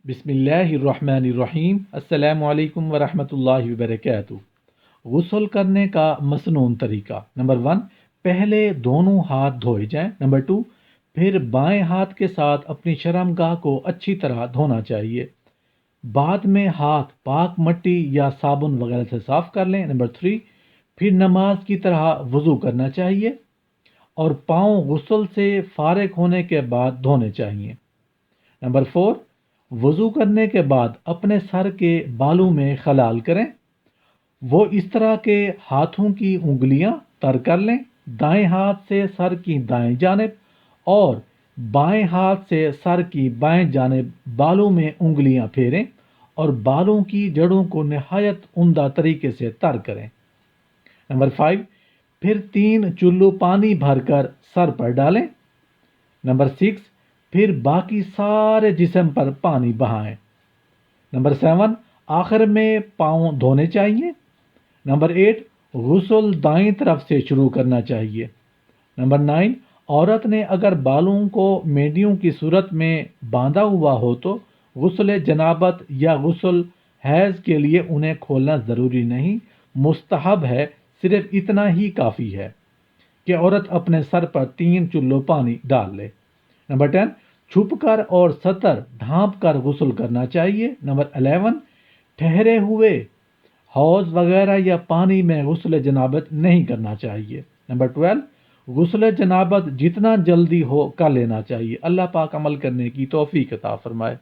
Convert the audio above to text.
بسم اللہ الرحمن الرحیم۔ السلام علیکم ورحمۃ اللہ وبرکاتہ۔ غسل کرنے کا مسنون طریقہ۔ نمبر 1، پہلے دونوں ہاتھ دھوئے جائیں۔ نمبر 2، پھر بائیں ہاتھ کے ساتھ اپنی شرمگاہ کو اچھی طرح دھونا چاہیے، بعد میں ہاتھ پاک مٹی یا صابن وغیرہ سے صاف کر لیں۔ نمبر 3، پھر نماز کی طرح وضو کرنا چاہیے اور پاؤں غسل سے فارغ ہونے کے بعد دھونے چاہیے۔ نمبر 4، وضو کرنے کے بعد اپنے سر کے بالوں میں خلال کریں، وہ اس طرح کے ہاتھوں کی انگلیاں تر کر لیں، دائیں ہاتھ سے سر کی دائیں جانب اور بائیں ہاتھ سے سر کی بائیں جانب بالوں میں انگلیاں پھیریں اور بالوں کی جڑوں کو نہایت عمدہ طریقے سے تر کریں۔ نمبر 5، پھر 3 چلو پانی بھر کر سر پر ڈالیں۔ نمبر 6، پھر باقی سارے جسم پر پانی بہائیں۔ نمبر 7، آخر میں پاؤں دھونے چاہیے۔ نمبر 8، غسل دائیں طرف سے شروع کرنا چاہیے۔ نمبر 9، عورت نے اگر بالوں کو مینڈیوں کی صورت میں باندھا ہوا ہو تو غسل جنابت یا غسل حیض کے لیے انہیں کھولنا ضروری نہیں، مستحب ہے، صرف اتنا ہی کافی ہے کہ عورت اپنے سر پر 3 چلو پانی ڈال لے۔ نمبر 10، چھپ کر اور ستر ڈھانپ کر غسل کرنا چاہیے۔ نمبر 11، ٹھہرے ہوئے حوض وغیرہ یا پانی میں غسل جنابت نہیں کرنا چاہیے۔ نمبر 12، غسل جنابت جتنا جلدی ہو کر لینا چاہیے۔ اللہ پاک عمل کرنے کی توفیق عطا فرمائے۔